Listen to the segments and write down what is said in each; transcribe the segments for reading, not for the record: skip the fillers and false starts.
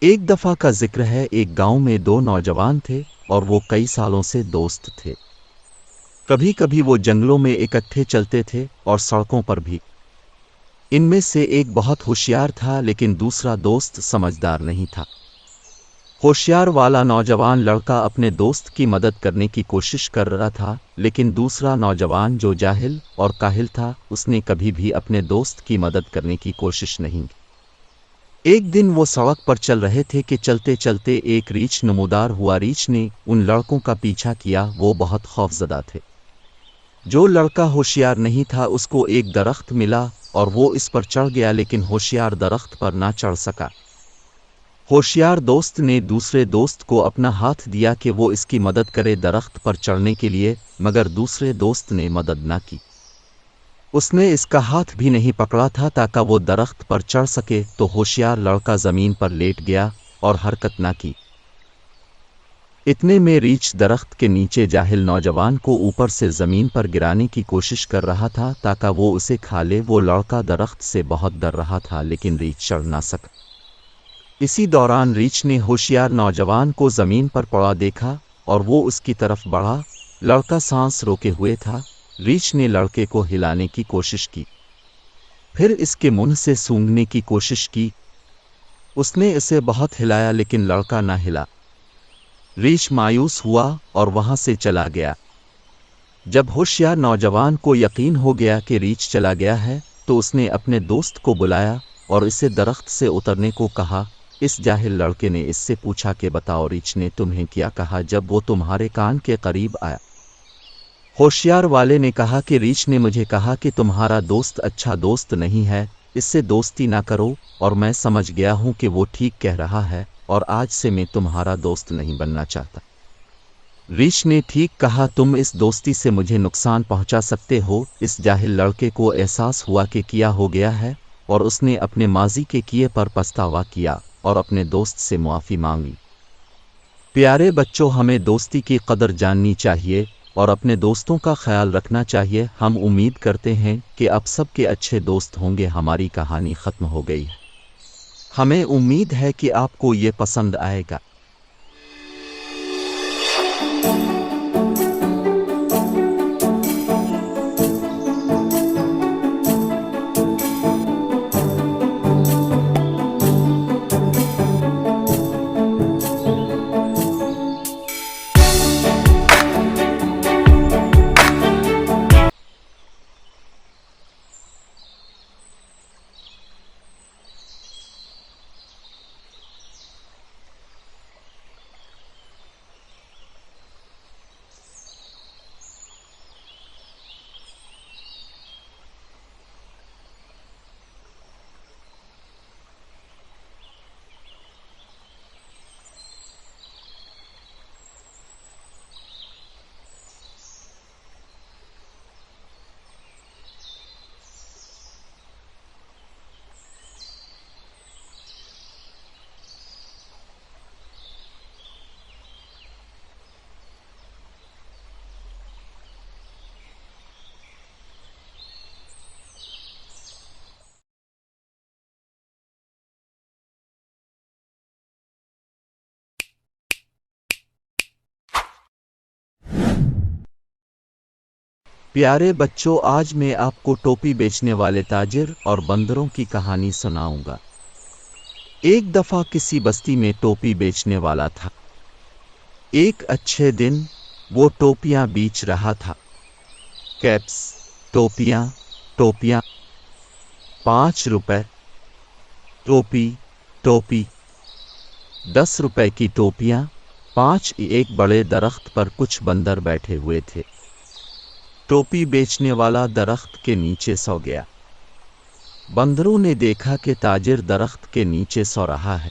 एक दफा का जिक्र है, एक गांव में दो नौजवान थे और वो कई सालों से दोस्त थे। कभी कभी वो जंगलों में इकट्ठे चलते थे और सड़कों पर भी। इनमें से एक बहुत होशियार था, लेकिन दूसरा दोस्त समझदार नहीं था। होशियार वाला नौजवान लड़का अपने दोस्त की मदद करने की कोशिश कर रहा था, लेकिन दूसरा नौजवान जो जाहिल और काहिल था, उसने कभी भी अपने दोस्त की मदद करने की कोशिश नहीं की। एक दिन वो सड़क पर चल रहे थे कि चलते चलते एक रीछ नमूदार हुआ। रीछ ने उन लड़कों का पीछा किया। वो बहुत खौफजदा थे। जो लड़का होशियार नहीं था उसको एक दरख्त मिला और वो इस पर चढ़ गया, लेकिन होशियार दरख्त पर ना चढ़ सका। होशियार दोस्त ने दूसरे दोस्त को अपना हाथ दिया कि वो इसकी मदद करे दरख्त पर चढ़ने के लिए, मगर दूसरे दोस्त ने मदद ना की। उसने इसका हाथ भी नहीं पकड़ा था ताकि वो दरख्त पर चढ़ सके। तो होशियार लड़का जमीन पर लेट गया और हरकत ना की। इतने में रीछ दरख्त के नीचे जाहिल नौजवान को ऊपर से जमीन पर गिराने की कोशिश कर रहा था ताकि वो उसे खा ले। वो लड़का दरख्त से बहुत डर रहा था, लेकिन रीछ चढ़ ना सका। इसी दौरान रीछ ने होशियार नौजवान को जमीन पर पड़ा देखा और वो उसकी तरफ बढ़ा। लड़का सांस रोके हुए था। रीछ ने लड़के को हिलाने की कोशिश की, फिर इसके मुंह से सूंघने की कोशिश की। उसने इसे बहुत हिलाया, लेकिन लड़का ना हिला। रीछ मायूस हुआ और वहां से चला गया। जब होशियार नौजवान को यकीन हो गया कि रीछ चला गया है, तो उसने अपने दोस्त को बुलाया और इसे दरख्त से उतरने को कहा। इस जाहिल लड़के ने इससे पूछा कि बताओ, रीछ ने तुम्हें क्या कहा जब वो तुम्हारे कान के करीब आया? होशियार वाले ने कहा कि रीछ ने मुझे कहा कि तुम्हारा दोस्त अच्छा दोस्त नहीं है, इससे दोस्ती ना करो, और मैं समझ गया हूं कि वो ठीक कह रहा है, और आज से मैं तुम्हारा दोस्त नहीं बनना चाहता। रीछ ने ठीक कहा, तुम इस दोस्ती से मुझे नुकसान पहुंचा सकते हो। इस जाहिल लड़के को एहसास हुआ कि किया हो गया है, और उसने अपने माजी के किए पर पछतावा किया और अपने दोस्त से मुआफ़ी मांगी। प्यारे बच्चों, हमें दोस्ती की कदर जाननी चाहिए और अपने दोस्तों का ख्याल रखना चाहिए। हम उम्मीद करते हैं कि अब सबके अच्छे दोस्त होंगे। हमारी कहानी ख़त्म हो गई है। हमें उम्मीद है कि आपको ये पसंद आएगा। प्यारे बच्चों, आज मैं आपको टोपी बेचने वाले ताजिर और बंदरों की कहानी सुनाऊंगा। एक दफा किसी बस्ती में टोपी बेचने वाला था। एक अच्छे दिन वो टोपियां बेच रहा था। कैप्स, टोपियां, टोपियां, 5 रुपए, टोपी, टोपी, 10 रुपए की टोपियां, 5। एक बड़े दरख्त पर कुछ बंदर बैठे हुए थे। टोपी बेचने वाला दरख्त के नीचे सो गया। बंदरों ने देखा कि ताजिर दरख्त के नीचे सो रहा है।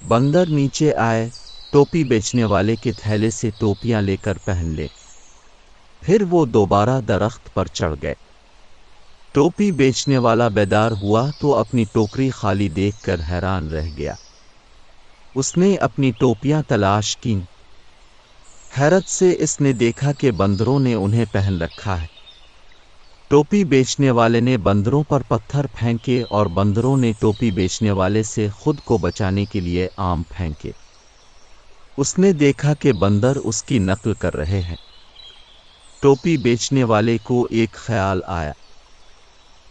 बंदर नीचे आए, टोपी बेचने वाले के थैले से टोपियां लेकर पहन ले। फिर वो दोबारा दरख्त पर चढ़ गए। टोपी बेचने वाला बेदार हुआ तो अपनी टोकरी खाली देखकर हैरान रह गया। उसने अपनी टोपियां तलाश की। हैरत से इसने देखा कि बंदरों ने उन्हें पहन रखा है। टोपी बेचने वाले ने बंदरों पर पत्थर फेंके और बंदरों ने टोपी बेचने वाले से खुद को बचाने के लिए आम फेंके। उसने देखा कि बंदर उसकी नकल कर रहे हैं। टोपी बेचने वाले को एक ख्याल आया।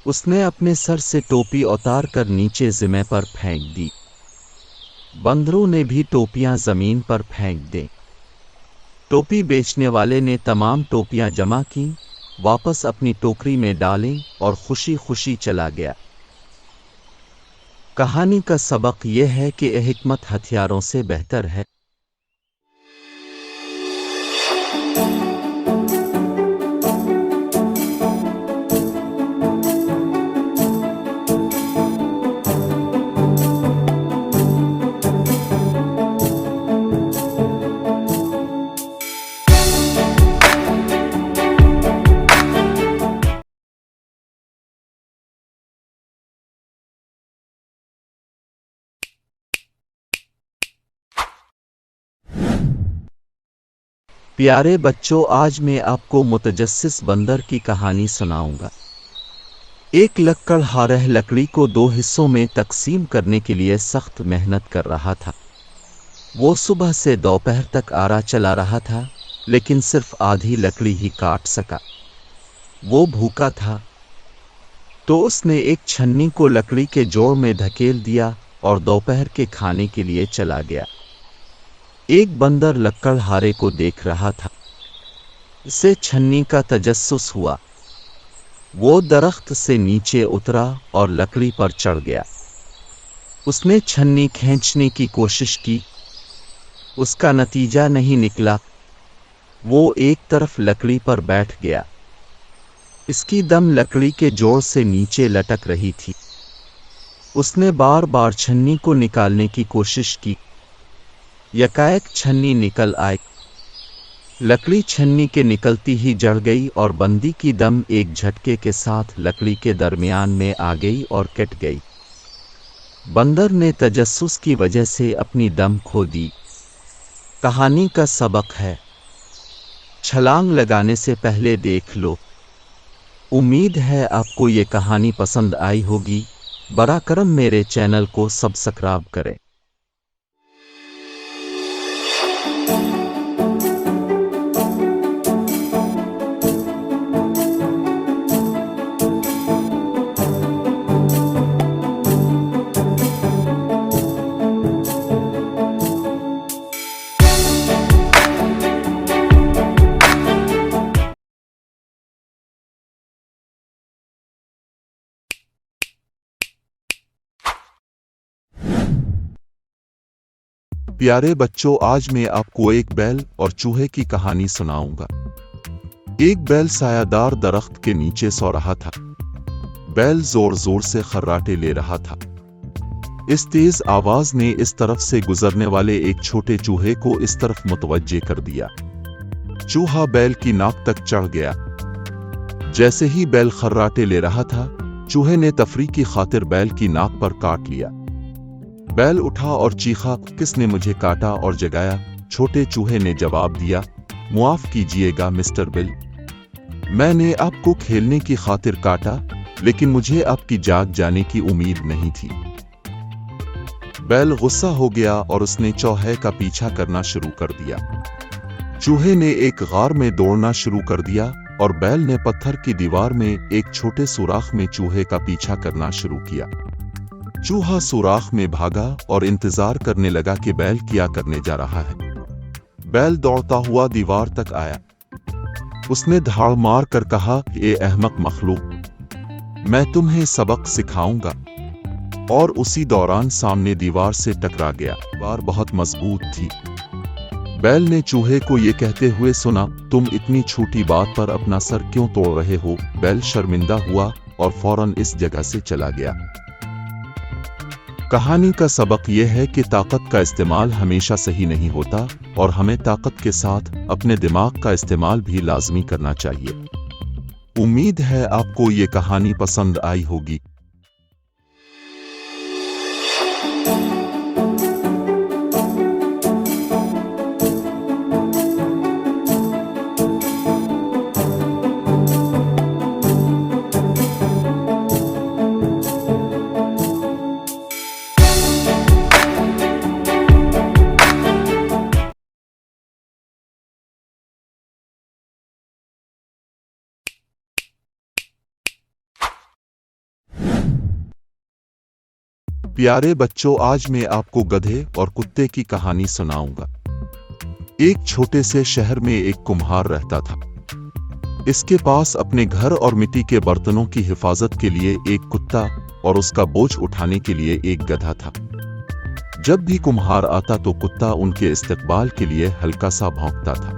उसने अपने सर से टोपी उतार कर नीचे ज़मीन पर फेंक दी। बंदरों ने भी टोपियां ज़मीन पर फेंक दी। टोपी बेचने वाले ने तमाम टोपियां जमा की, वापस अपनी टोकरी में डालें और खुशी खुशी चला गया। कहानी का सबक यह है कि हिकमत हथियारों से बेहतर है। प्यारे बच्चों, आज मैं आपको मुतजस्सिस बंदर की कहानी सुनाऊंगा। एक लकड़हारा लकड़ी को दो हिस्सों में तकसीम करने के लिए सख्त मेहनत कर रहा था। वो सुबह से दोपहर तक आरा चला रहा था, लेकिन सिर्फ आधी लकड़ी ही काट सका। वो भूखा था, तो उसने एक छन्नी को लकड़ी के जोड़ में धकेल दिया और दोपहर के खाने के लिए चला गया। एक बंदर लकड़हारे को देख रहा था। उसे छन्नी का तजस्सुस हुआ। वो दरख्त से नीचे उतरा और लकड़ी पर चढ़ गया। उसने छन्नी खींचने की कोशिश की। उसका नतीजा नहीं निकला। वो एक तरफ लकड़ी पर बैठ गया। इसकी दम लकड़ी के जोड़ से नीचे लटक रही थी। उसने बार बार छन्नी को निकालने की कोशिश की। यकाएक छन्नी निकल आई। लकड़ी छन्नी के निकलती ही जड़ गई और बंदी की दम एक झटके के साथ लकड़ी के दरमियान में आ गई और कट गई। बंदर ने तजस्सुस की वजह से अपनी दम खो दी। कहानी का सबक है, छलांग लगाने से पहले देख लो। उम्मीद है आपको ये कहानी पसंद आई होगी। बरा करम मेरे चैनल को सब्सक्राइब करें। प्यारे बच्चों, आज मैं आपको एक बैल और चूहे की कहानी सुनाऊंगा। एक बैल सायादार दरख्त के नीचे सो रहा था। बैल जोर जोर से खर्राटे ले रहा था। इस तेज आवाज ने इस तरफ से गुजरने वाले एक छोटे चूहे को इस तरफ मुतवज्जे कर दिया। चूहा बैल की नाक तक चढ़ गया। जैसे ही बैल खर्राटे ले रहा था, चूहे ने तफरी की खातिर बैल की नाक पर काट लिया। बैल उठा और चीखा, किसने मुझे काटा और जगाया? छोटे चूहे ने जवाब दिया, मुआफ कीजिएगा मिस्टर बिल, मैंने आपको खेलने की खातिर काटा, लेकिन मुझे आपकी जाग जाने की उम्मीद नहीं थी। बैल गुस्सा हो गया और उसने चूहे का पीछा करना शुरू कर दिया। चूहे ने एक गार में दौड़ना शुरू कर दिया और बैल ने पत्थर की दीवार में एक छोटे सुराख में चूहे का पीछा करना शुरू किया। चूहा सुराख में भागा और इंतजार करने लगा कि बैल क्या करने जा रहा है। बैल दौड़ता हुआ दीवार तक आया। उसने धाड़ मार कर कहा, ए अहमक मखलूक, मैं तुम्हें सबक सिखाऊंगा। और उसी दौरान सामने दीवार से टकरा गया। दीवार बहुत मजबूत थी। बैल ने चूहे को ये कहते हुए सुना, तुम इतनी छोटी बात पर अपना सर क्यों तोड़ रहे हो? बैल शर्मिंदा हुआ और फौरन इस जगह से चला गया। कहानी का सबक यह है कि ताकत का इस्तेमाल हमेशा सही नहीं होता और हमें ताकत के साथ अपने दिमाग का इस्तेमाल भी लाजमी करना चाहिए। उम्मीद है आपको ये कहानी पसंद आई होगी। प्यारे बच्चों, आज मैं आपको गधे और कुत्ते की कहानी सुनाऊंगा। एक छोटे से शहर में एक कुम्हार रहता था। इसके पास अपने घर और मिट्टी के बर्तनों की हिफाजत के लिए एक कुत्ता और उसका बोझ उठाने के लिए एक गधा था। जब भी कुम्हार आता तो कुत्ता उनके इस्तकबाल के लिए हल्का सा भौंकता था।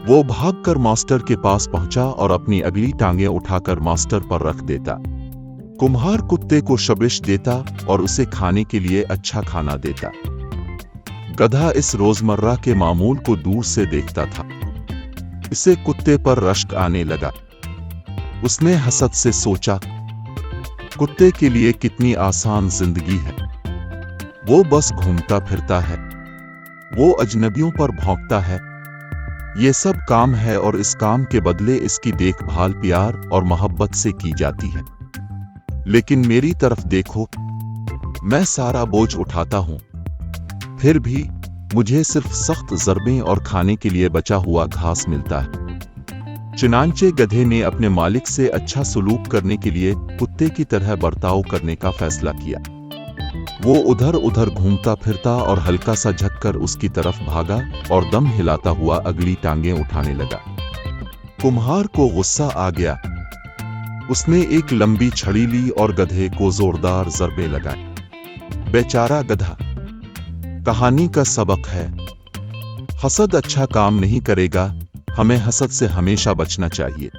वो भागकर मास्टर के पास पहुंचा और अपनी अगली टांगें उठाकर मास्टर पर रख देता। कुम्हार कुत्ते को शाबाश देता और उसे खाने के लिए अच्छा खाना देता। गधा इस रोजमर्रा के मामूल को दूर से देखता था। इसे कुत्ते पर रश्क आने लगा। उसने हसद से सोचा, कुत्ते के लिए कितनी आसान जिंदगी है। वो बस घूमता फिरता है, वो अजनबियों पर भौंकता है। ये सब काम है और इस काम के बदले इसकी देखभाल प्यार और मोहब्बत से की जाती है। लेकिन मेरी तरफ देखो, मैं सारा बोझ उठाता हूं, फिर भी मुझे सिर्फ सख्त ज़रबें और खाने के लिए बचा हुआ घास मिलता है। चुनांचे गधे ने अपने मालिक से अच्छा सलूक करने के लिए कुत्ते की तरह बर्ताव करने का फैसला किया। वो उधर उधर घूमता फिरता और हल्का सा झुककर उसकी तरफ भागा और दम हिलाता हुआ अगली टांगें उठाने लगा। कुम्हार को गुस्सा आ गया। उसने एक लंबी छड़ी ली और गधे को जोरदार ज़रबे लगाए। बेचारा गधा। कहानी का सबक है, हसद अच्छा काम नहीं करेगा। हमें हसद से हमेशा बचना चाहिए।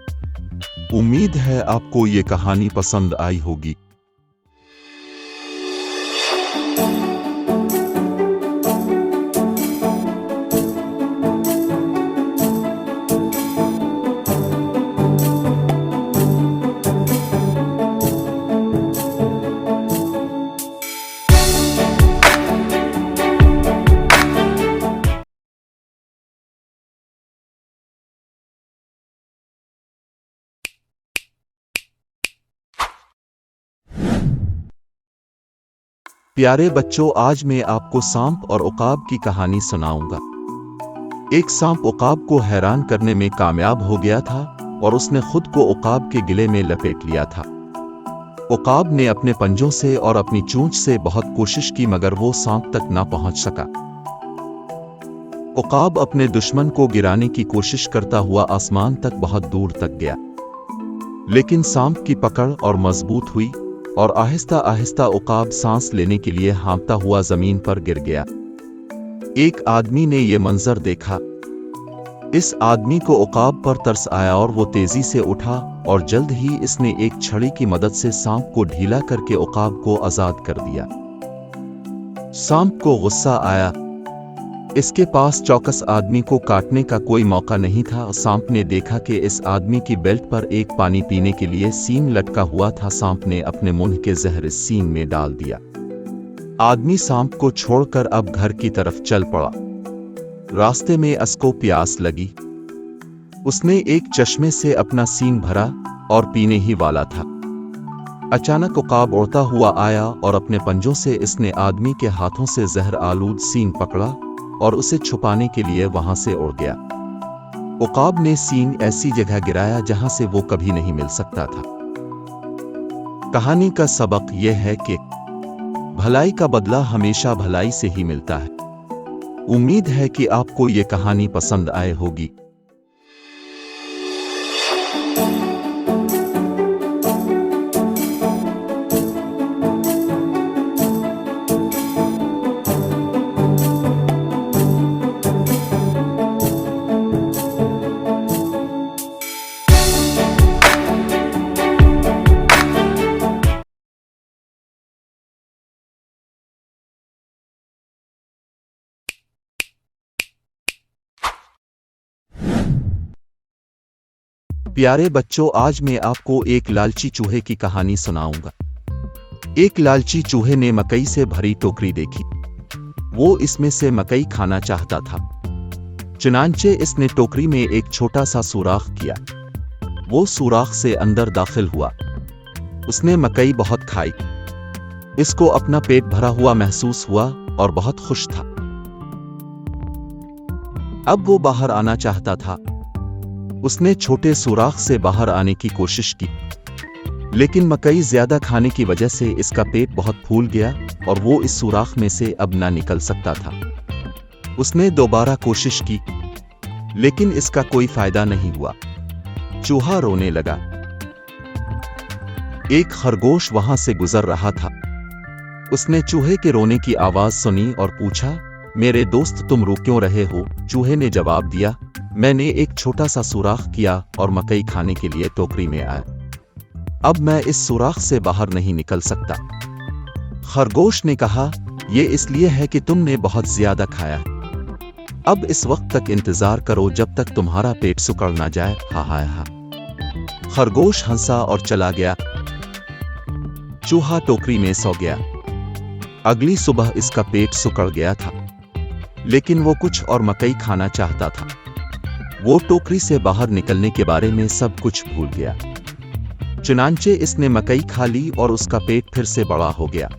उम्मीद है आपको ये कहानी पसंद आई होगी। प्यारे बच्चों, आज मैं आपको सांप और उकाब की कहानी सुनाऊंगा। एक सांप उकाब को हैरान करने में कामयाब हो गया था और उसने खुद को उकाब के गिले में लपेट लिया था। उकाब ने अपने पंजों से और अपनी चोंच से बहुत कोशिश की, मगर वो सांप तक ना पहुंच सका। उकाब अपने दुश्मन को गिराने की कोशिश करता हुआ आसमान तक बहुत दूर तक गया, लेकिन सांप की पकड़ और मजबूत हुई और आहिस्ता आहिस्ता उकाब सांस लेने के लिए हाँफता हुआ जमीन पर गिर गया। एक आदमी ने यह मंजर देखा। इस आदमी को उकाब पर तरस आया और वो तेजी से उठा और जल्द ही इसने एक छड़ी की मदद से सांप को ढीला करके उकाब को आजाद कर दिया। सांप को गुस्सा आया। इसके पास चौकस आदमी को काटने का कोई मौका नहीं था। सांप ने देखा कि इस आदमी की बेल्ट पर एक पानी पीने के लिए सींग लटका हुआ था। सांप ने अपने मुंह के जहर इस सींग में डाल दिया। आदमी सांप को छोड़कर अब घर की तरफ चल पड़ा। रास्ते में उसको प्यास लगी। उसने एक चश्मे से अपना सींग भरा और पीने ही वाला था। अचानक उकाब उड़ता हुआ आया और अपने पंजों से इसने आदमी के हाथों से जहर आलूद सींग पकड़ा और उसे छुपाने के लिए वहां से उड़ गया। उकाब ने सींग ऐसी जगह गिराया जहां से वो कभी नहीं मिल सकता था। कहानी का सबक यह है कि भलाई का बदला हमेशा भलाई से ही मिलता है। उम्मीद है कि आपको ये कहानी पसंद आए होगी। प्यारे बच्चों, आज मैं आपको एक लालची चूहे की कहानी सुनाऊंगा। एक लालची चूहे ने मकई से भरी टोकरी देखी। वो इसमें से मकई खाना चाहता था। चुनांचे इसने टोकरी में एक छोटा सा सुराख किया। वो सुराख से अंदर दाखिल हुआ। उसने मकई बहुत खाई। इसको अपना पेट भरा हुआ महसूस हुआ और बहुत खुश था। अब वो बाहर आना चाहता था। उसने छोटे सुराख से बाहर आने की कोशिश की, लेकिन मकई ज्यादा खाने की वजह से इसका पेट बहुत फूल गया और वो इस सुराख में से अब ना निकल सकता था। उसने दोबारा कोशिश की, लेकिन इसका कोई फायदा नहीं हुआ। चूहा रोने लगा। एक खरगोश वहां से गुजर रहा था। उसने चूहे के रोने की आवाज सुनी और पूछा, मेरे दोस्त तुम रो क्यों रहे हो? चूहे ने जवाब दिया, मैंने एक छोटा सा सुराख किया और मकई खाने के लिए टोकरी में आया। अब मैं इस सुराख से बाहर नहीं निकल सकता। खरगोश ने कहा, यह इसलिए है कि तुमने बहुत ज्यादा खाया। अब इस वक्त तक इंतजार करो जब तक तुम्हारा पेट सुकड़ ना जाए। हा हा हा। खरगोश हंसा और चला गया। चूहा टोकरी में सो गया। अगली सुबह इसका पेट सुकड़ गया था, लेकिन वो कुछ और मकई खाना चाहता था। वो टोकरी से बाहर निकलने के बारे में सब कुछ भूल गया। चुनांचे इसने मकई खा ली और उसका पेट फिर से बड़ा हो गया।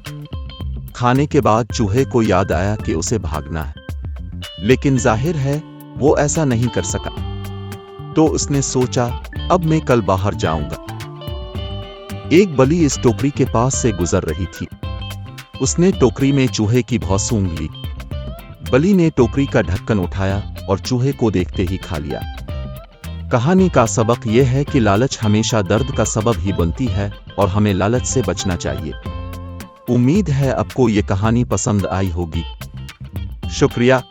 खाने के बाद चूहे को याद आया कि उसे भागना है, लेकिन जाहिर है वो ऐसा नहीं कर सका। तो उसने सोचा, अब मैं कल बाहर जाऊंगा। एक बली इस टोकरी के पास से गुजर रही थी। उसने टोकरी में चूहे की भौं सूंघ ली। बली ने टोकरी का ढक्कन उठाया और चूहे को देखते ही खा लिया। कहानी का सबक यह है कि लालच हमेशा दर्द का सबब ही बनती है और हमें लालच से बचना चाहिए। उम्मीद है आपको ये कहानी पसंद आई होगी। शुक्रिया।